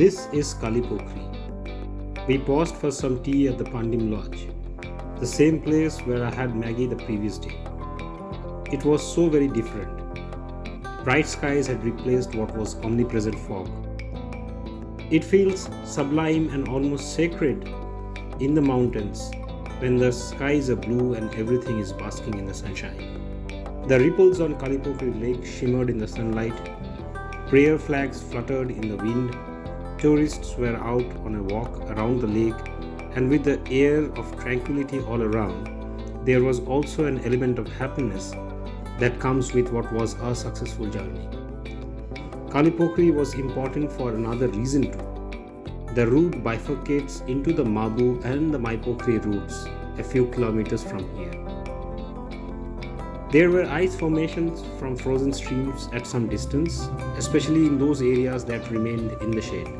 This is Kalipokhri. We paused for some tea at the Pandim Lodge, the same place where I had Maggie the previous day. It was so very different. Bright skies had replaced what was omnipresent fog. It feels sublime and almost sacred in the mountains when the skies are blue and everything is basking in the sunshine. The ripples on Kalipokhri lake shimmered in the sunlight, prayer flags fluttered in the wind, tourists were out on a walk around the lake, and with the air of tranquility all around, there was also an element of happiness that comes with what was a successful journey. Kalipokhri was important for another reason too. The route bifurcates into the Mabu and the Maipokhri routes a few kilometers from here. There were ice formations from frozen streams at some distance, especially in those areas that remained in the shade.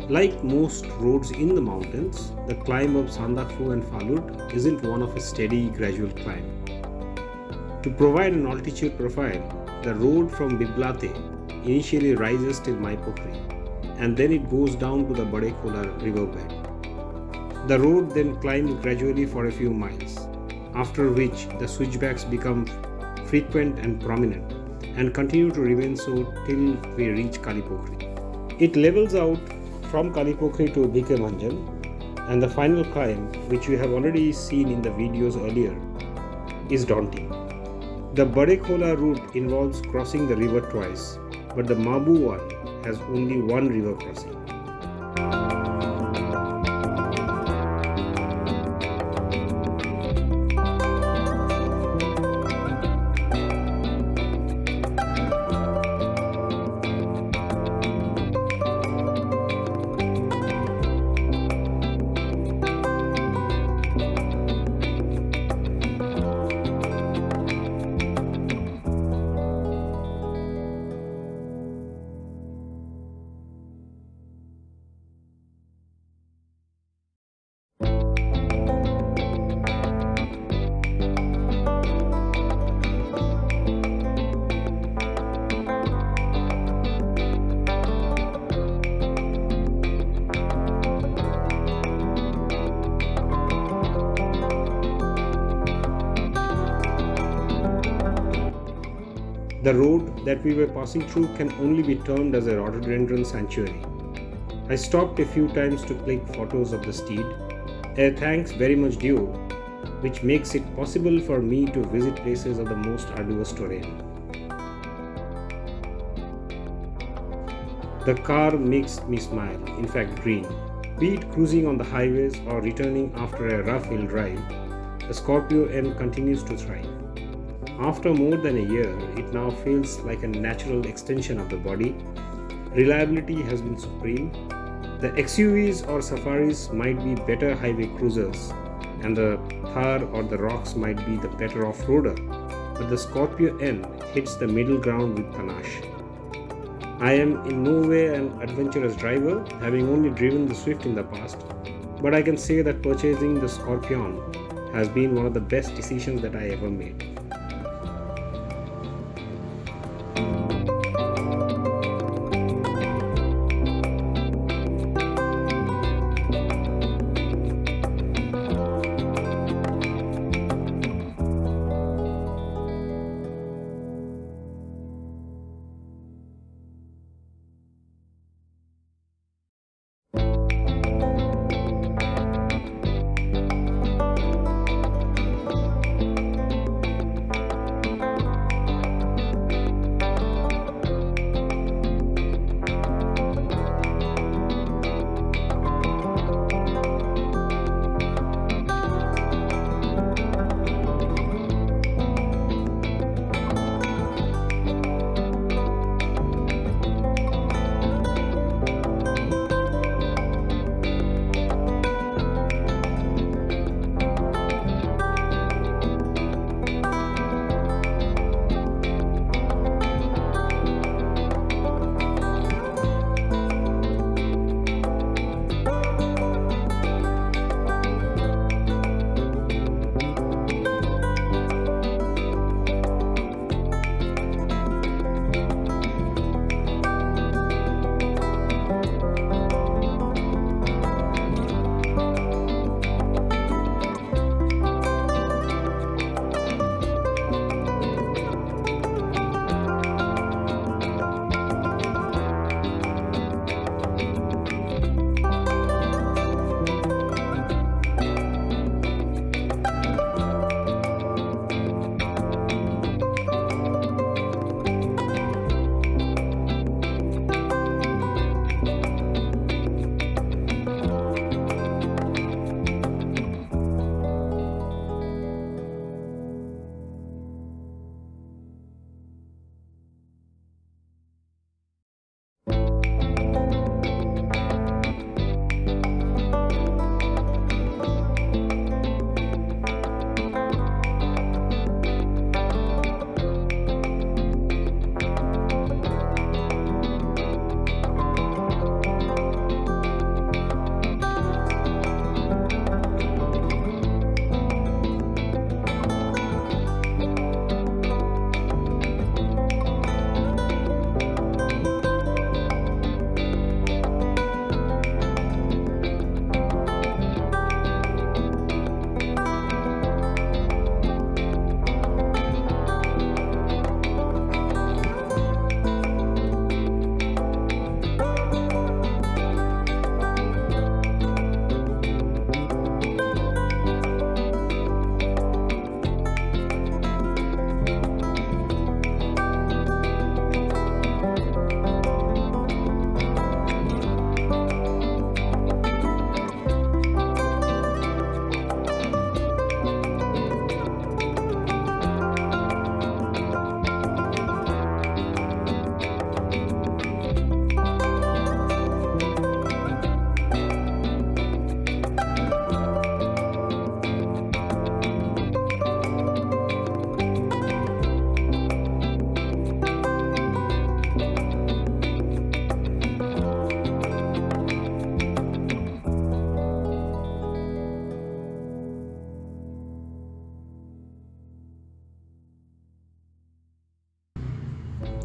Like most roads in the mountains, the climb up Sandakphu and Phalut isn't one of a steady, gradual climb. To provide an altitude profile, the road from Biblate initially rises till Maipokhri, and then it goes down to the Badekhola riverbed. The road then climbs gradually for a few miles, after which the switchbacks become frequent and prominent, and continue to remain so till we reach Kalipokhri. It levels out from Kalipokhri to Bhikemanjan, and the final climb, which we have already seen in the videos earlier, is daunting. The Badekhola route involves crossing the river twice, but the Mabu one has only one river crossing. The road that we were passing through can only be termed as a Rhododendron sanctuary. I stopped a few times to click photos of the steed, a thanks very much due, which makes it possible for me to visit places of the most arduous terrain. The car makes me smile, in fact grin. Be it cruising on the highways or returning after a rough hill drive, the Scorpio N continues to thrive. After more than a year, it now feels like a natural extension of the body. Reliability has been supreme. The XUVs or Safaris might be better highway cruisers, and the Thar or the Rocks might be the better off-roader, but the Scorpio N hits the middle ground with panache. I am in no way an adventurous driver, having only driven the Swift in the past, but I can say that purchasing the Scorpion has been one of the best decisions that I ever made.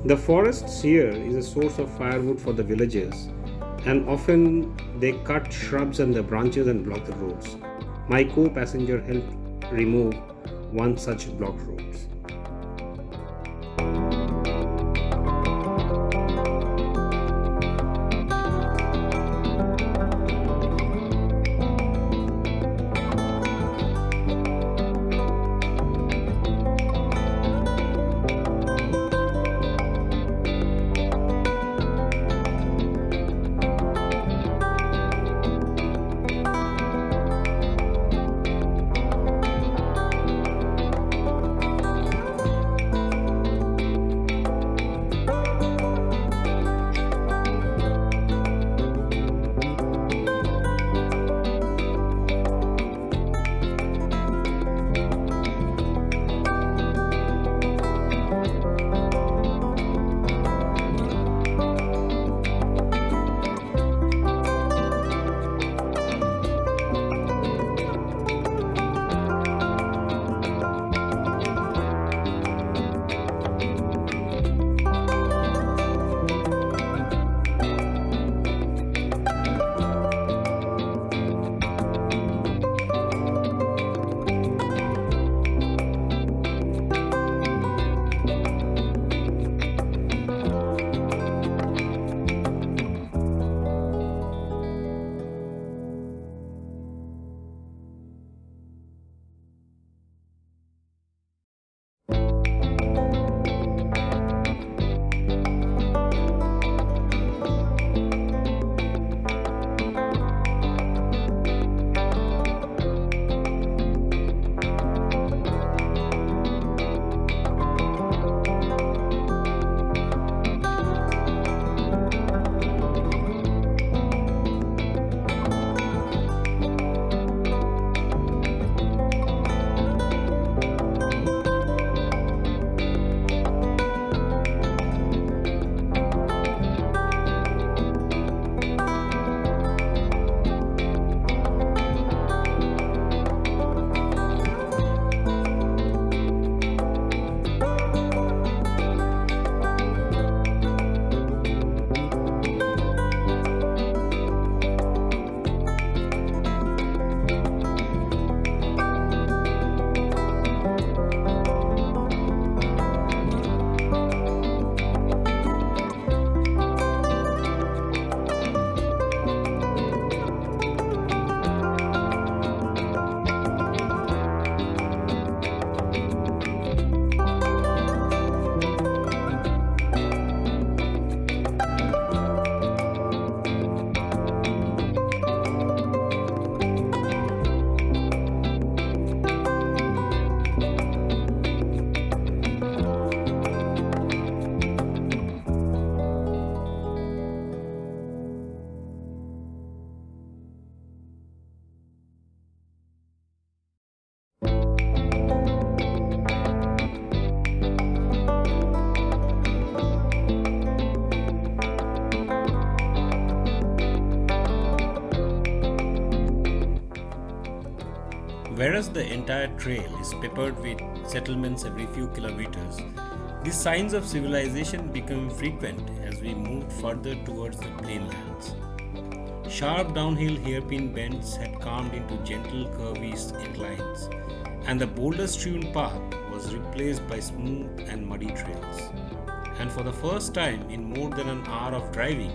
The forests here is a source of firewood for the villagers, and often they cut shrubs and the branches and block the roads. My co passenger helped remove one such blocked roads. Whereas the entire trail is peppered with settlements every few kilometers, these signs of civilization become frequent as we move further towards the plainlands. Sharp downhill hairpin bends had calmed into gentle curvy inclines, and the boulder-strewn path was replaced by smooth and muddy trails. And for the first time in more than an hour of driving,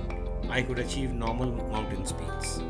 I could achieve normal mountain speeds.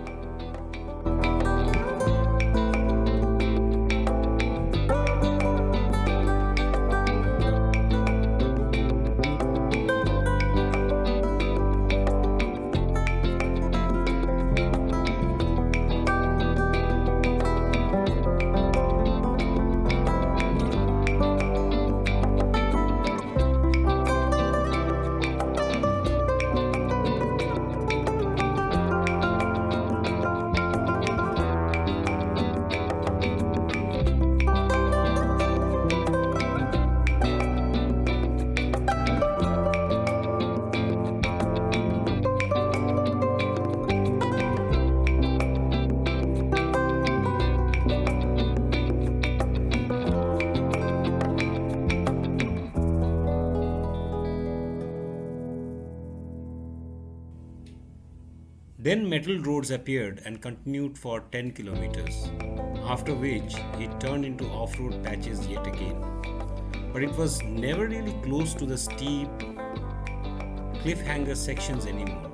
Then metal roads appeared and continued for 10 kilometers, after which it turned into off-road patches yet again. But it was never really close to the steep cliffhanger sections anymore.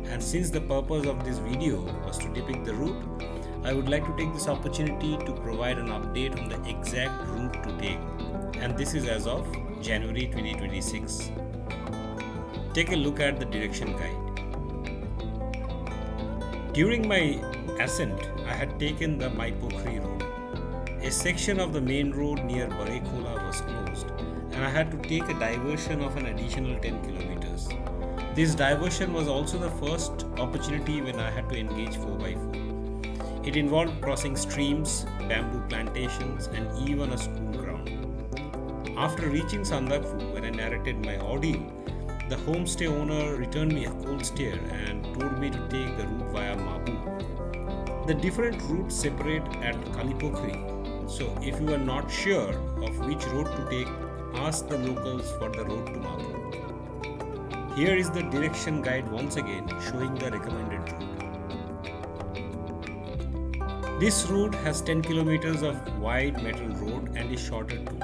And since the purpose of this video was to depict the route, I would like to take this opportunity to provide an update on the exact route to take, and this is as of January 2026. Take a look at the direction guide. During my ascent, I had taken the Maipokhri road. A section of the main road near Barekhola was closed, and I had to take a diversion of an additional 10 kilometers. This diversion was also the first opportunity when I had to engage 4x4. It involved crossing streams, bamboo plantations, and even a school ground. After reaching Sandakphu, when I narrated my ordeal, the homestay owner returned me a cold stare and told me to take the route via Mabu. The different routes separate at Kalipokhri, so if you are not sure of which road to take, ask the locals for the road to Mabu. Here is the direction guide once again showing the recommended route. This route has 10 kilometers of wide metal road and is shorter too.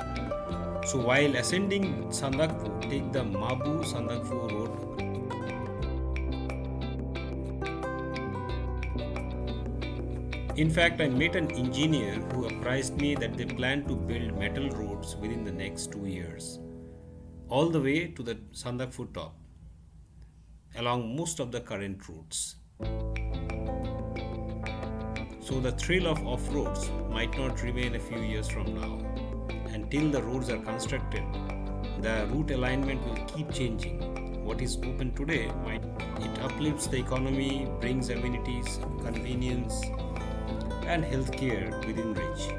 So while ascending Sandakphu, take the Mabu Sandakphu road. In fact, I met an engineer who apprised me that they plan to build metal roads within the next 2 years, all the way to the Sandakphu top, along most of the current routes. So the thrill of off-roads might not remain a few years from now. Until the roads are constructed, the route alignment will keep changing. What is open today it uplifts the economy, brings amenities, convenience, and healthcare within reach.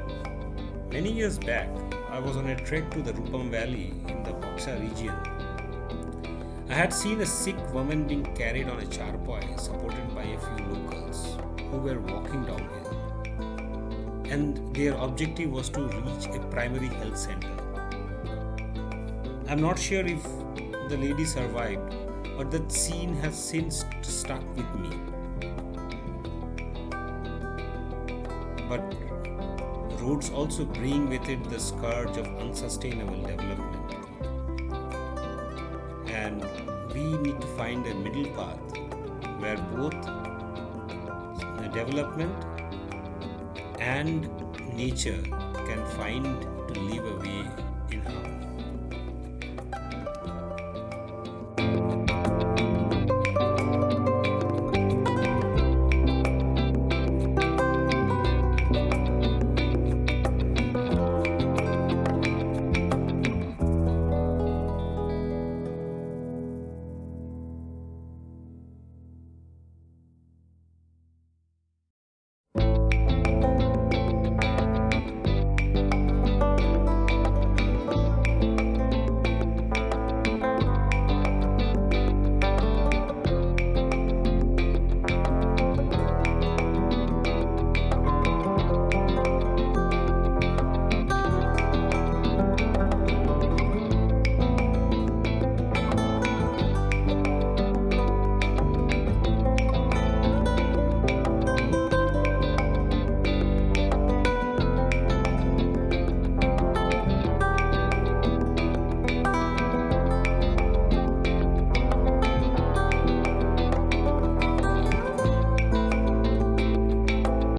Many years back, I was on a trek to the Rupam Valley in the Boxa region. I had seen a sick woman being carried on a charpoy supported by a few locals who were walking downhill. And their objective was to reach a primary health center. I'm not sure if the lady survived, but that scene has since stuck with me. But roads also bring with it the scourge of unsustainable development. And we need to find a middle path where both the development and nature can find to live a way